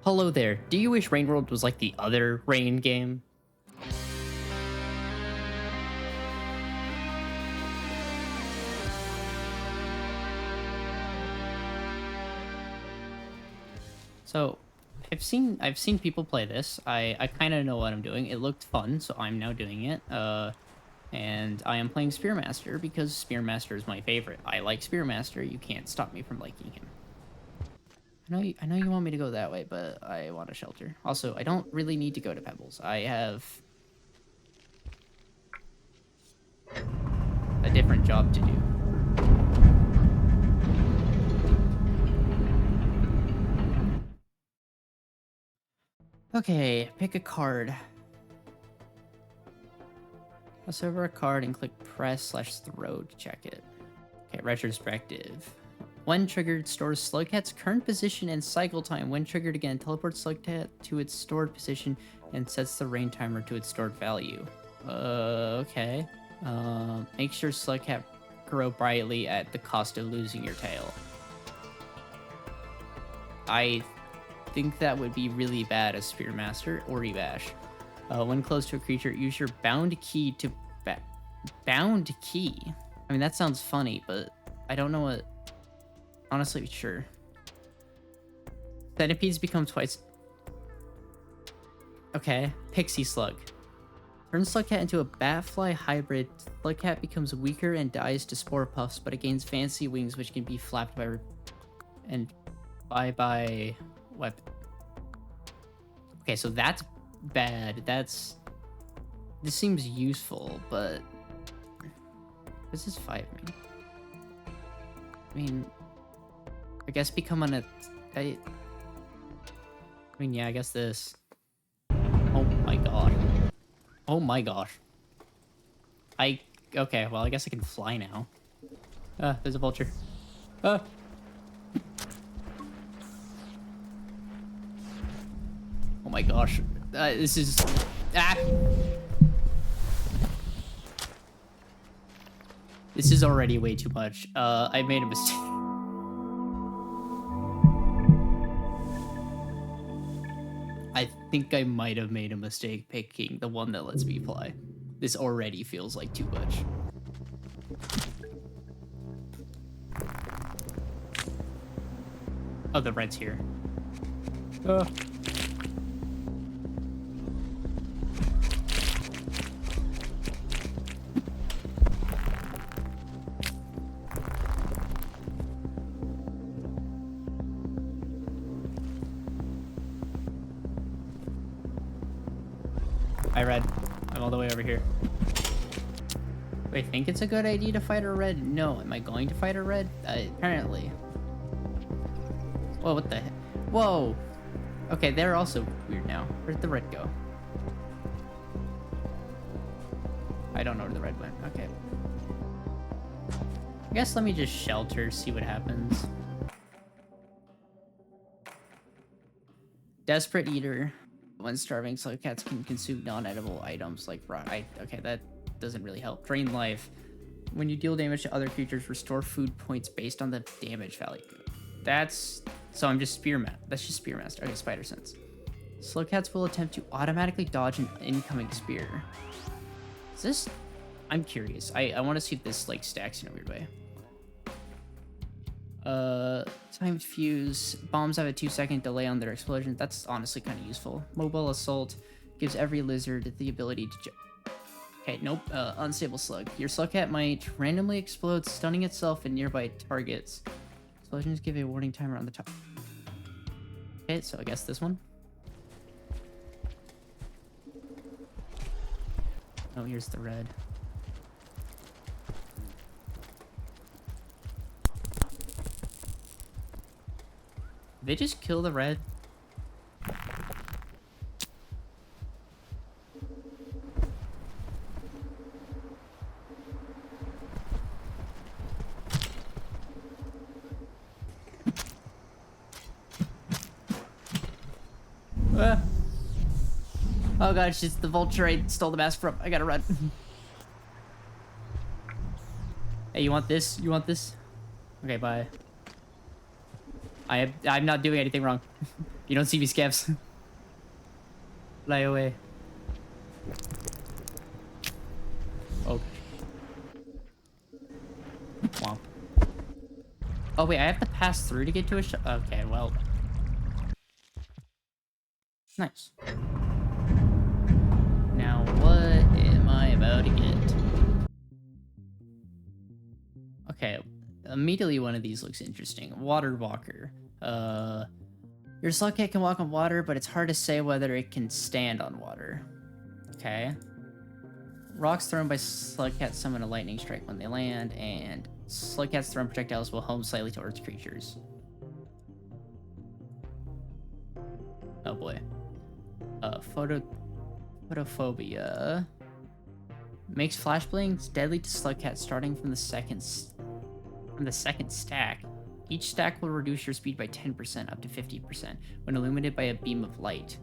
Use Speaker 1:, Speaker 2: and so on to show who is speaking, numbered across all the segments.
Speaker 1: Hello there. Do you wish Rain World was like the other Rain game? So, I've seen people play this. I kind of know what I'm doing. It looked fun, so I'm now doing it. And I am playing Spearmaster because Spearmaster is my favorite. I like Spearmaster. You can't stop me from liking him. I know you want me to go that way, but I want a shelter. Also, I don't really need to go to Pebbles. I have a different job to do. Okay, pick a card. Mouse over a card and click press/throw to check it. Okay, retrospective. When triggered, stores Slugcat's current position and cycle time. When triggered again, teleports Slugcat to its stored position and sets the rain timer to its stored value. Okay. Make sure Slugcat grow brightly at the cost of losing your tail. I think that would be really bad as Spearmaster or Evash. When close to a creature, use your bound key to... bound key? I mean, that sounds funny, but I don't know what... Honestly, sure. Centipedes become twice... Okay. Pixie Slug. Turn Slugcat into a Batfly hybrid. Slugcat becomes weaker and dies to Spore Puffs, but it gains fancy wings which can be flapped by... and by weapon. Okay, so that's bad. This seems useful, but what does this 5 mean? I mean, I guess become I mean, yeah, I guess this. Oh my god. Oh my gosh. Okay, well, I guess I can fly now. There's a vulture. Oh my gosh. This is... This is already way too much. I made a mistake. I think I might have made a mistake picking the one that lets me fly. This already feels like too much. Oh, the red's here. Hi, Red. I'm all the way over here. Wait, I think it's a good idea to fight a red? No. Am I going to fight a red? Apparently. Whoa, what the heck? Whoa! Okay, they're also weird now. Where'd the red go? I don't know where the red went. Okay. I guess let me just shelter, see what happens. Desperate Eater. When starving, Slugcats can consume non-edible items like raw. Okay, that doesn't really help. Drain life. When you deal damage to other creatures, restore food points based on the damage value. So I'm just That's just Spearmaster. Okay, Spider Sense. Slugcats will attempt to automatically dodge an incoming spear. Is this... I'm curious. I want to see if this, like, stacks in a weird way. Timed fuse. Bombs have a 2-second delay on their explosion. That's honestly kind of useful. Mobile assault gives every lizard the ability to okay, nope. Unstable slug. Your Slugcat might randomly explode, stunning itself and nearby targets. Explosions give a warning timer on the top. Okay, so I guess this one. Oh, here's the red. Did they just kill the red? Oh gosh, it's the vulture I stole the mask from. I gotta run. Hey, you want this? You want this? Okay, bye. I'm not doing anything wrong. You don't see me, scavs. Fly away. Oh. Womp. Oh wait, I have to pass through to get to a shop. Okay, well. Nice. Now what am I about to get? Okay, immediately one of these looks interesting. Water walker. Your slug cat can walk on water, but it's hard to say whether it can stand on water. Okay. Rocks thrown by slug cats summon a lightning strike when they land, and slug cats thrown projectiles will home slightly towards creatures. Oh boy. Photophobia. Makes flash blings deadly to slug cats starting from the second stack. Each stack will reduce your speed by 10% up to 50% when illuminated by a beam of light.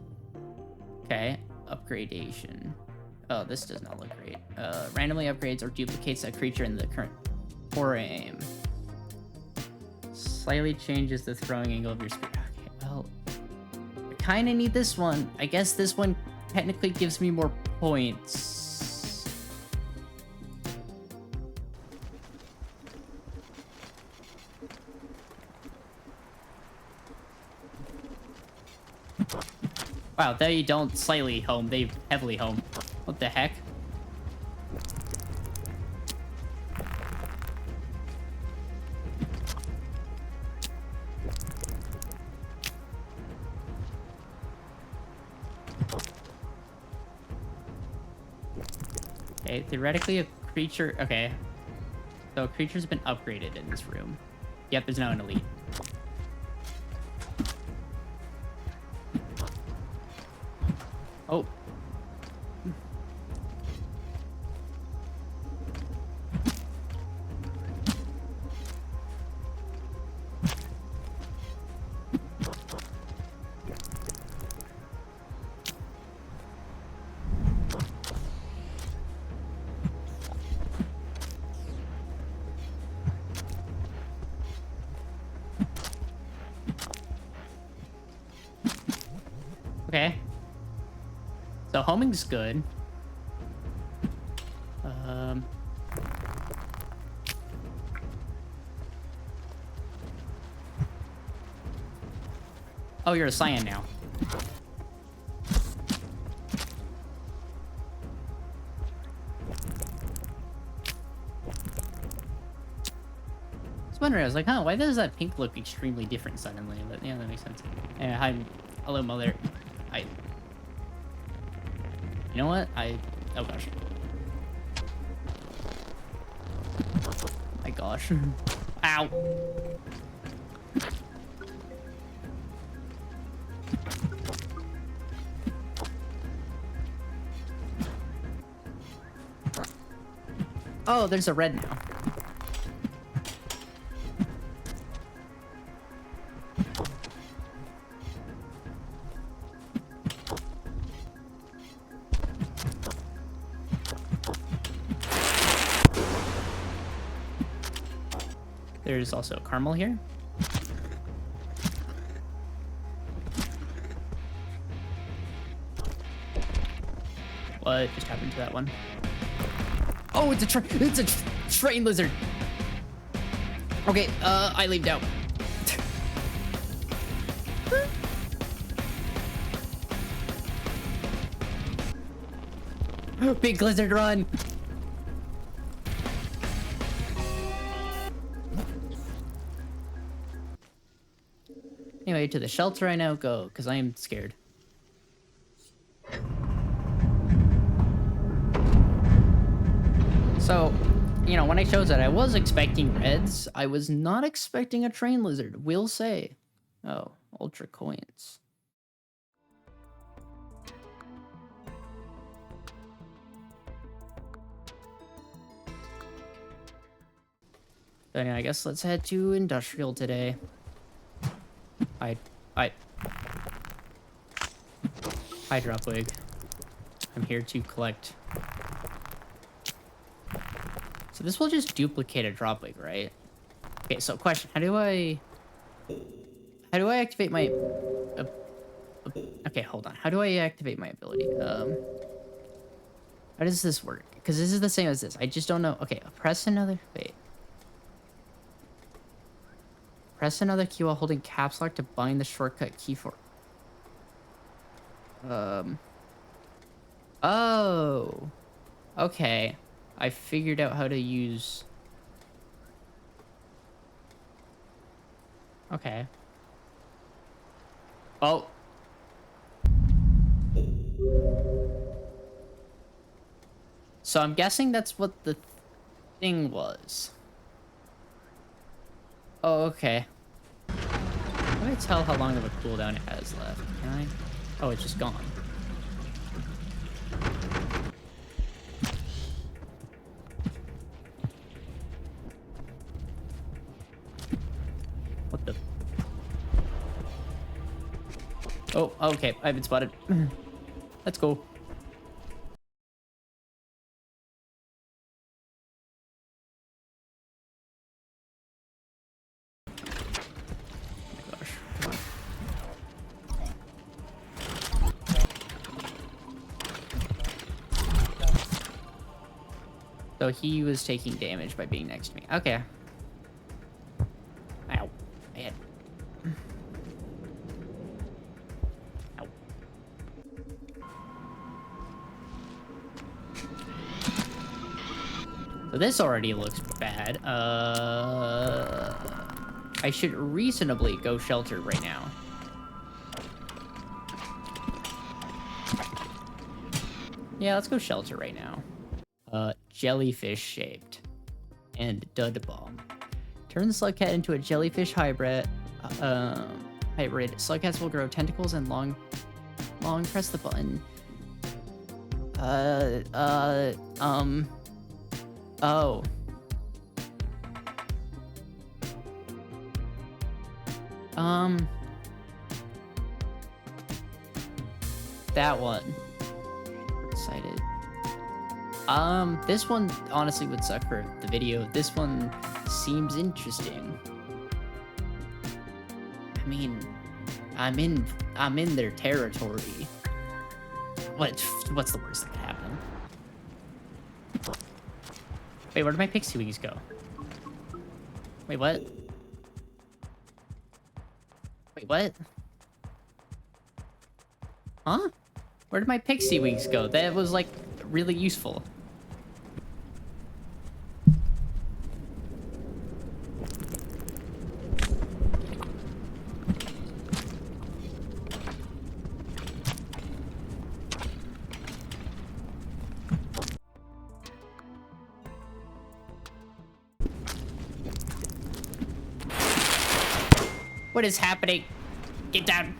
Speaker 1: Okay, upgradation. Oh, this does not look great. Randomly upgrades or duplicates a creature in the current core aim. Slightly changes the throwing angle of your speed. Okay, well, I kind of need this one. I guess this one technically gives me more points. Wow, they don't slightly home, they heavily home. What the heck? Okay, theoretically a creature... Okay. So a creature's been upgraded in this room. Yep, there's now an elite. Oh. Okay. So homing's good. Oh, you're a Cyan now. I was wondering, I was like, huh, why does that pink look extremely different suddenly? But yeah, that makes sense. Yeah, hi, hello, mother. You know what? Oh gosh. My gosh. Ow. Oh, there's a red now. There's also caramel here. What just happened to that one? Oh, it's a train lizard. Okay, I leaved out. Big lizard, run! Anyway, to the shelter I now go, because I am scared. So, you know, when I chose it, I was expecting reds. I was not expecting a train lizard, will say. Oh, ultra coins. So anyway, I guess let's head to industrial today. Hi, Dropwig. I'm here to collect. So this will just duplicate a Dropwig, right? Okay, so question, how do I activate my Okay, hold on. How do I activate my ability? How does this work? Because this is the same as this. I just don't know. Okay, press another. Wait. Press another key while holding caps lock to bind the shortcut key for. Oh. Okay. I figured out how to use. Okay. Oh. So I'm guessing that's what the thing was. Oh, okay. Can I tell how long of a cooldown it has left? Can I? Oh, it's just gone. What the? Oh, okay. I've been spotted. Let's go. Gosh. Come on. So he was taking damage by being next to me. Okay. Ow. Man. Ow. So this already looks bad. I should reasonably go shelter right now. Yeah, let's go shelter right now. Jellyfish shaped. And dud bomb. Turn the slug cat into a jellyfish hybrid. Slug cats will grow tentacles and long press the button. Oh. That one. Excited. This one honestly would suck for the video. This one seems interesting. I mean, I'm in their territory. What's the worst that could happen? Wait, where did my pixie wings go? Wait, what? Wait, what? Huh? Where did my pixie wings go? That was, like, really useful. What is happening? Get down.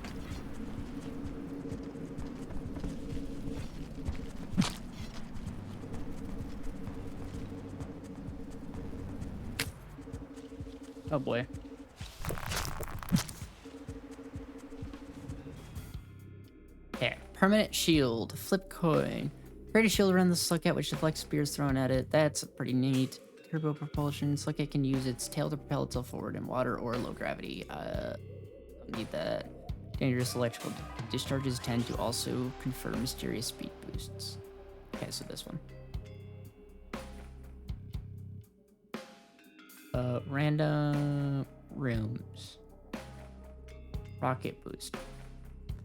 Speaker 1: Oh boy. Okay, permanent shield. Flip coin. Create a shield around the slugcat which deflects spears thrown at it. That's pretty neat. Turbo propulsion. Slugcat can use its tail to propel itself forward in water or low gravity. Don't need that. Dangerous electrical discharges tend to also confer mysterious speed boosts. Okay, so this one. Random rooms. Rocket boost.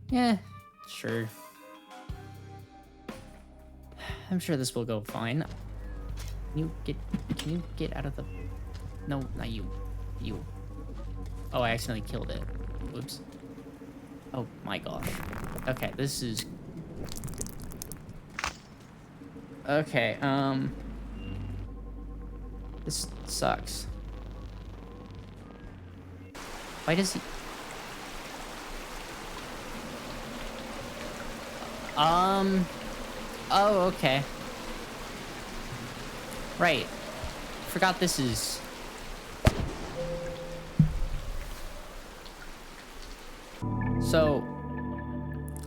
Speaker 1: Yeah, sure. I'm sure this will go fine. Can you get out of the... No, not you. You. Oh, I accidentally killed it. Whoops. Oh my gosh. Okay, this is... Okay, this sucks. Why does he... Oh, okay. Right. Forgot this is... So,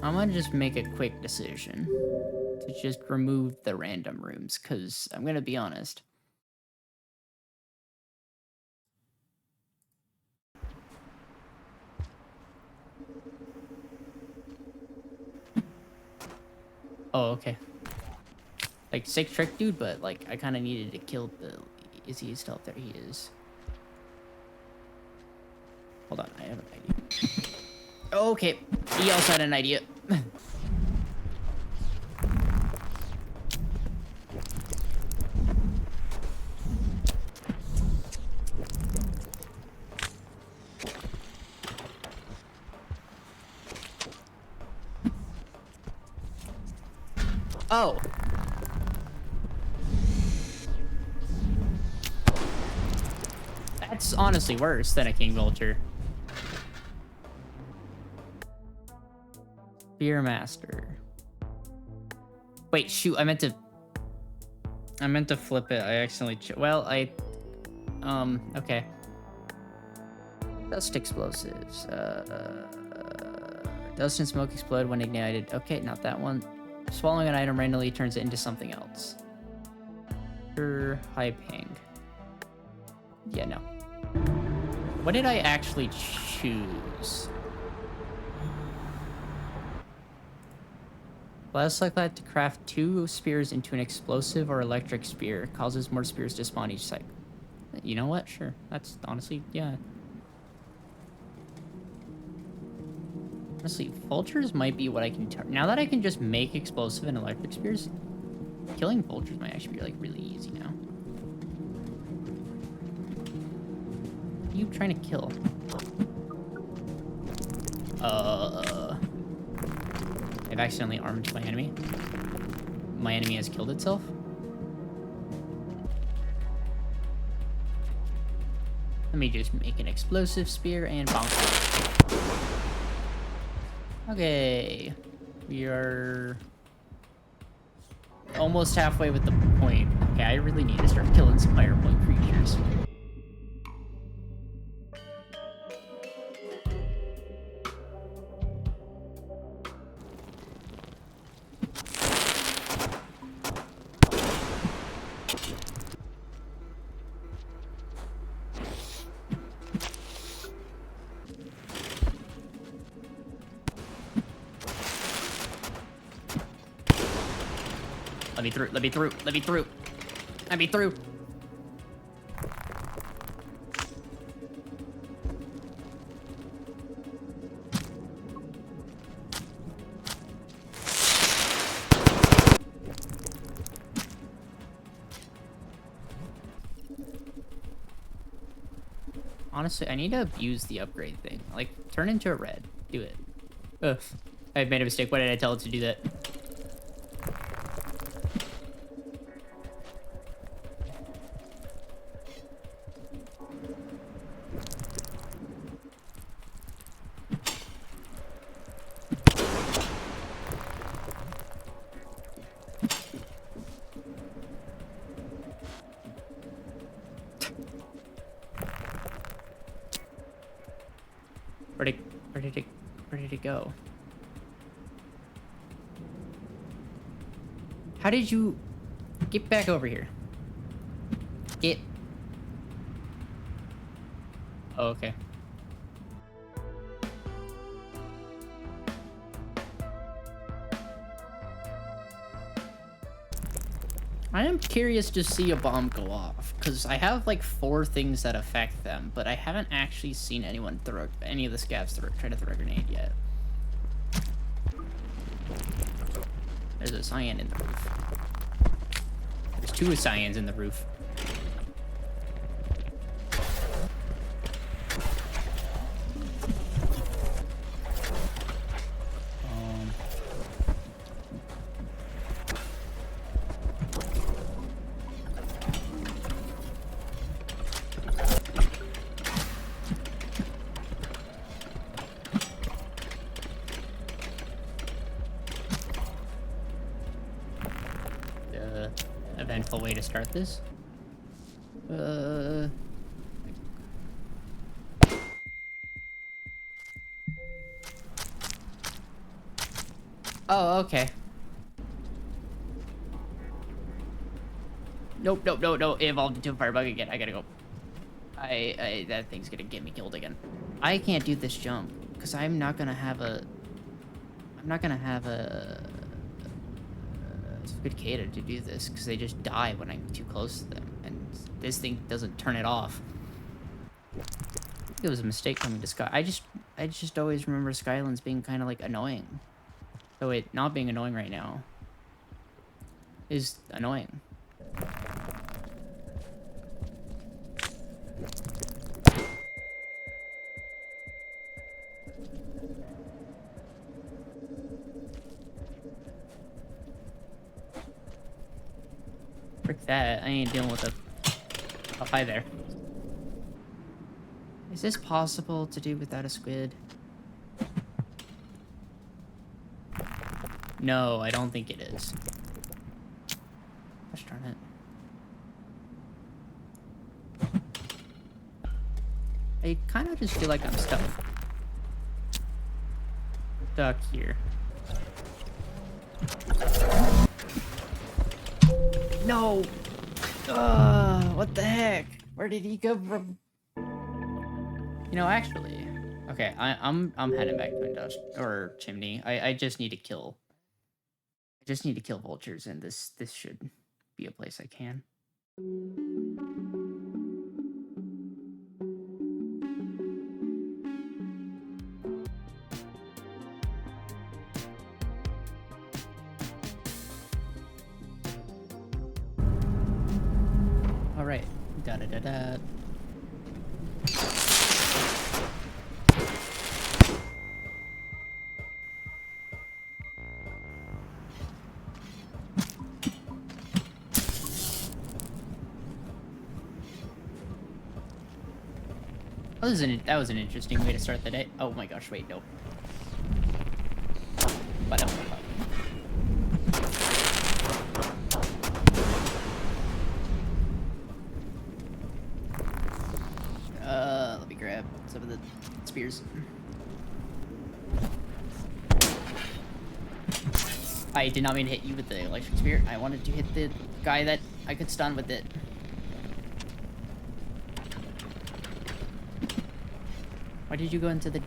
Speaker 1: I'm gonna just make a quick decision to just remove the random rooms, because I'm gonna be honest. Oh, okay. Like, sick trick, dude, but, like, I kind of needed to kill the... Is he still up there? He is. Hold on, I have an idea. Okay, he also had an idea. Oh. That's honestly worse than a king vulture. Spear master. Wait, shoot, I meant to flip it. I accidentally okay. Dust explosives. Dust and smoke explode when ignited. Okay, not that one. Swallowing an item randomly turns it into something else. High ping. Yeah, no. What did I actually choose? Less likely to craft 2 spears into an explosive or electric spear. Causes more spears to spawn each cycle. You know what? Sure. That's honestly, yeah. Honestly, vultures might be what I can turn. Now that I can just make explosive and electric spears, killing vultures might actually be like really easy now. What are you trying to kill? I've accidentally armed my enemy. My enemy has killed itself. Let me just make an explosive spear and bonk. Okay. We are almost halfway with the point. Okay, I really need to start killing some higher point creatures. Let me through, let me through, let me through. Let me through. Honestly, I need to abuse the upgrade thing. Like, turn into a red. Do it. Ugh. I made a mistake. Why did I tell it to do that? Where did it go? How did you get back over here? Get. Oh, okay. I am curious to see a bomb go off, because I have like 4 things that affect them, but I haven't actually seen anyone throw any of the scavs try to throw a grenade yet. There's a cyan in the roof. There's 2 cyans in the roof. Eventful way to start this. Oh, okay. Nope, nope, no, no. It evolved into a firebug again. I gotta go. That thing's gonna get me killed again. I can't do this jump because I'm not gonna have a good Kata to do this, because they just die when I'm too close to them, and this thing doesn't turn it off. I think it was a mistake coming to Sky. I just always remember Skylands being kind of like annoying. So it not being annoying right now is annoying. Frick that, I ain't dealing with a... Oh, hi there. Is this possible to do without a squid? No, I don't think it is. Gosh darn it. I kind of just feel like I'm stuck. Stuck here. No! What the heck? Where did he come from? You know, actually... Okay, I'm heading back to Industrial... Or Chimney. I just need to kill... I just need to kill vultures, and this should be a place I can. Alright. Da-da-da-da. That was an interesting way to start the day. Oh my gosh, wait, no. But let me grab some of the spears. I did not mean to hit you with the electric spear. I wanted to hit the guy that I could stun with it. Why did you go into the...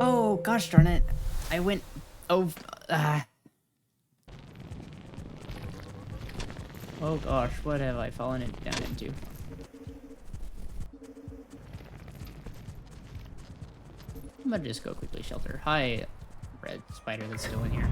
Speaker 1: Oh, gosh darn it. I went... Oh, Oh gosh, what have I fallen down into? I'm gonna just go quickly shelter. Hi, red spider that's still in here.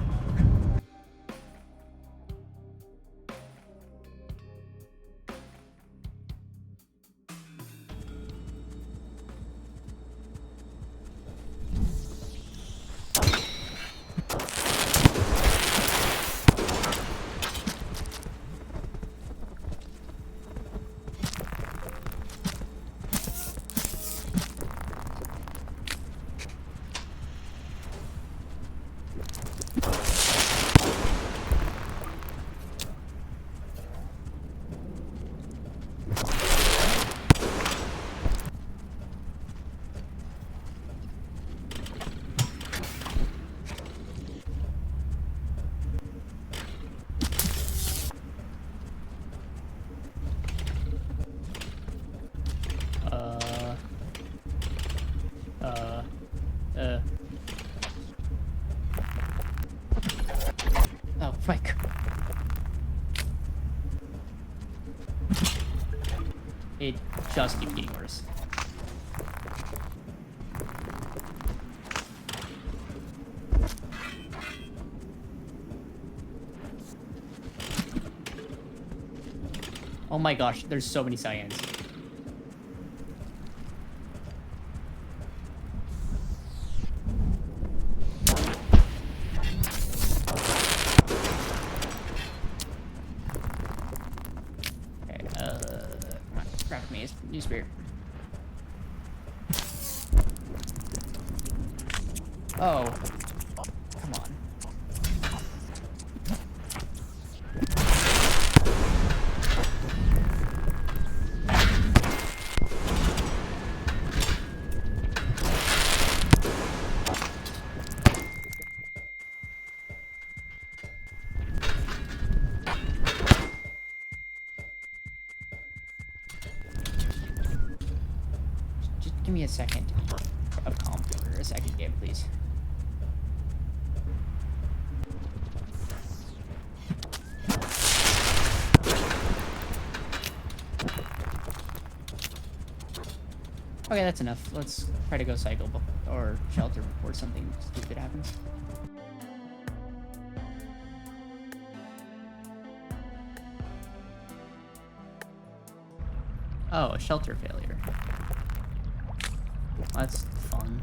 Speaker 1: Oh, frick. It just keeps getting worse. Oh my gosh, there's so many Cyans. New spear. Oh. Come on. Just give me a second of calm for a second game, please. Okay, that's enough. Let's try to go cycle or shelter before something stupid happens. Oh, a shelter failure. That's fun.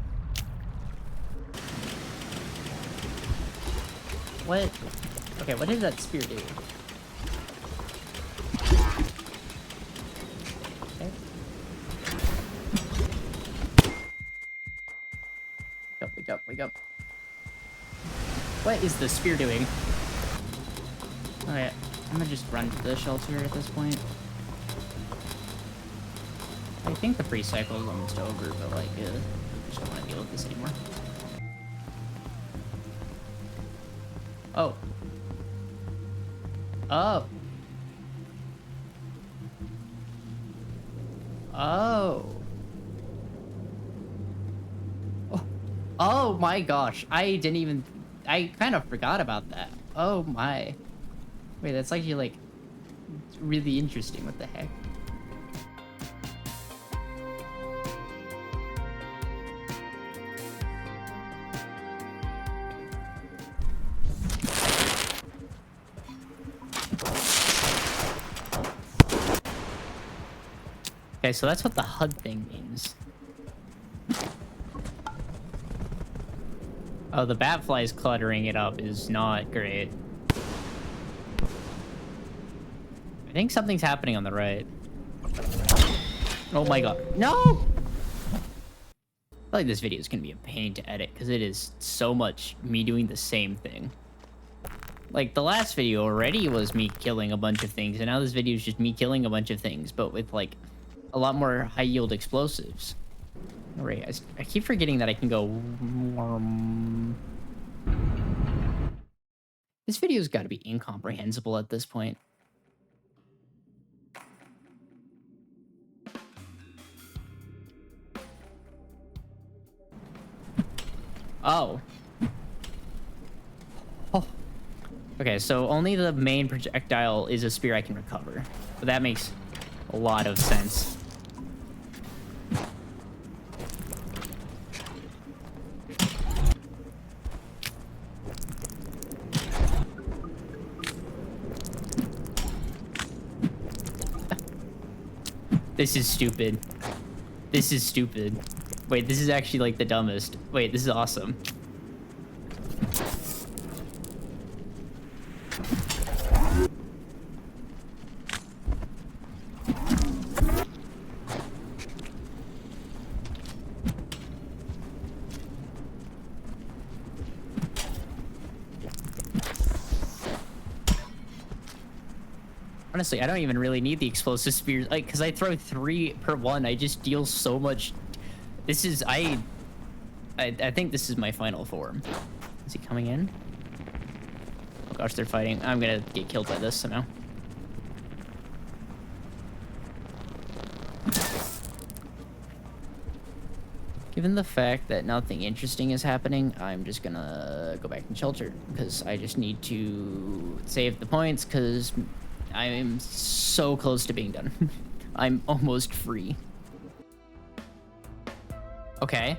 Speaker 1: What? Okay, what did that spear do? Okay. Wake up, wake up. What is the spear doing? Alright, I'm gonna just run to the shelter at this point. I think the pre-cycle is almost over, but like, I just don't want to deal with this anymore. Oh. Oh. Oh. Oh. Oh my gosh. I kind of forgot about that. Oh my. Wait, that's actually like really interesting. What the heck? Okay, so that's what the HUD thing means. Oh, the batflies cluttering it up is not great. I think something's happening on the right. Oh my god. No! I feel like this video is gonna be a pain to edit because it is so much me doing the same thing. Like, the last video already was me killing a bunch of things, and now this video is just me killing a bunch of things, but with, like, a lot more high-yield explosives. Alright, I keep forgetting that I can go... This video's gotta be incomprehensible at this point. Oh. Oh. Okay, so only the main projectile is a spear I can recover. But that makes a lot of sense. This is stupid. This is stupid. Wait, this is actually like the dumbest. Wait, this is awesome. Honestly, I don't even really need the explosive spears, like, because I throw 3 per one. I just deal so much. This is I think this is my final form. Is he coming in? Oh gosh, they're fighting. I'm gonna get killed by this somehow. Given the fact that nothing interesting is happening, I'm just gonna go back and shelter because I just need to save the points because I am so close to being done. I'm almost free. Okay.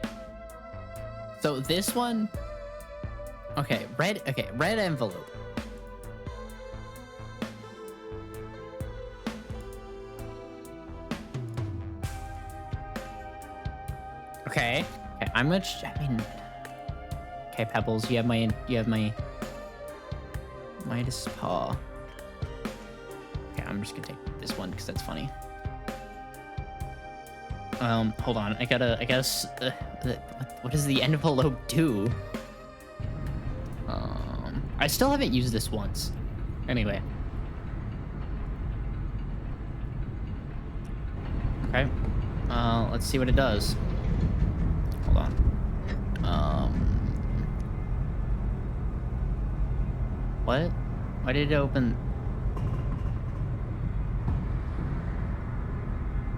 Speaker 1: So this one... Okay, red envelope. Okay. Okay, I'm gonna... I mean... Okay, Pebbles, you have my Midas paw. Okay, I'm just gonna take this one because that's funny. Hold on. I guess, what does the envelope do? I still haven't used this once. Anyway. Okay. Let's see what it does. Hold on. What? Why did it open?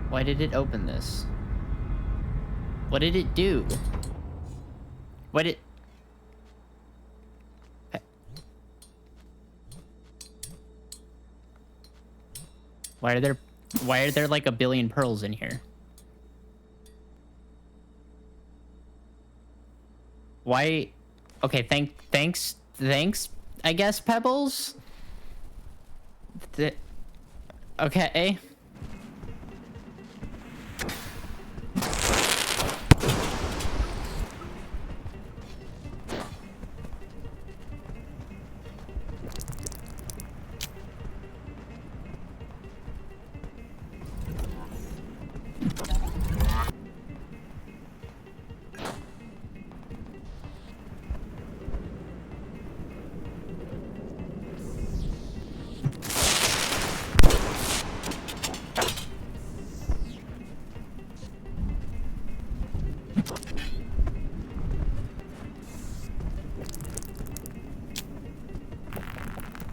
Speaker 1: Why did it open this? What did it do? What did... Why are there like a billion pearls in here? Why? Okay, thanks, I guess, Pebbles? Okay.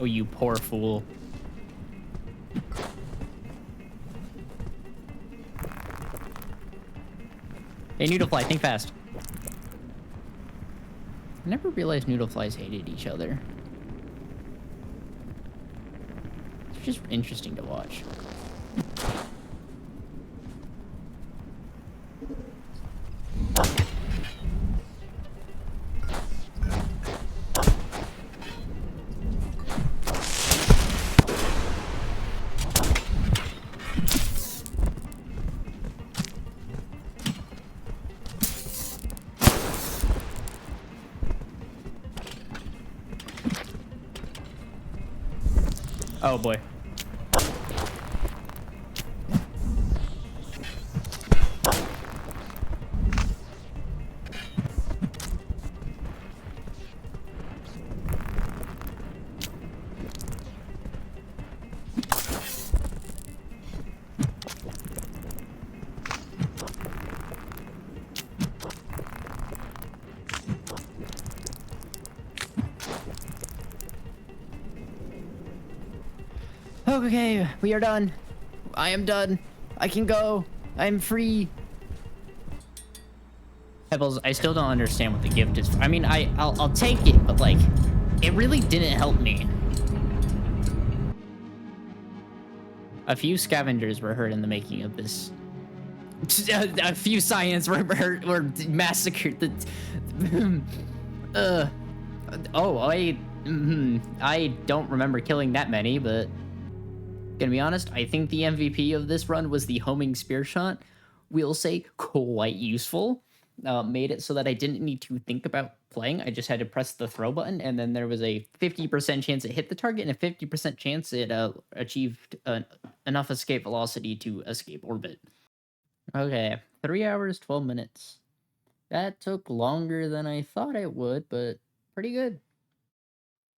Speaker 1: Oh, you poor fool. Hey, Noodlefly, think fast. I never realized Noodleflies hated each other. It's just interesting to watch. Oh boy. Okay, we are done. I am done. I can go. I'm free. Pebbles, I still don't understand what the gift is. I mean, I'll take it, but like, it really didn't help me. A few scavengers were hurt in the making of this. A few Cyans were massacred. I don't remember killing that many, but gonna be honest, I think the MVP of this run was the homing spear shot. We'll say quite useful. Made it so that I didn't need to think about playing. I just had to press the throw button, and then there was a 50% chance it hit the target and a 50% chance it achieved enough escape velocity to escape orbit. Okay, 3 hours, 12 minutes. That took longer than I thought it would, but pretty good.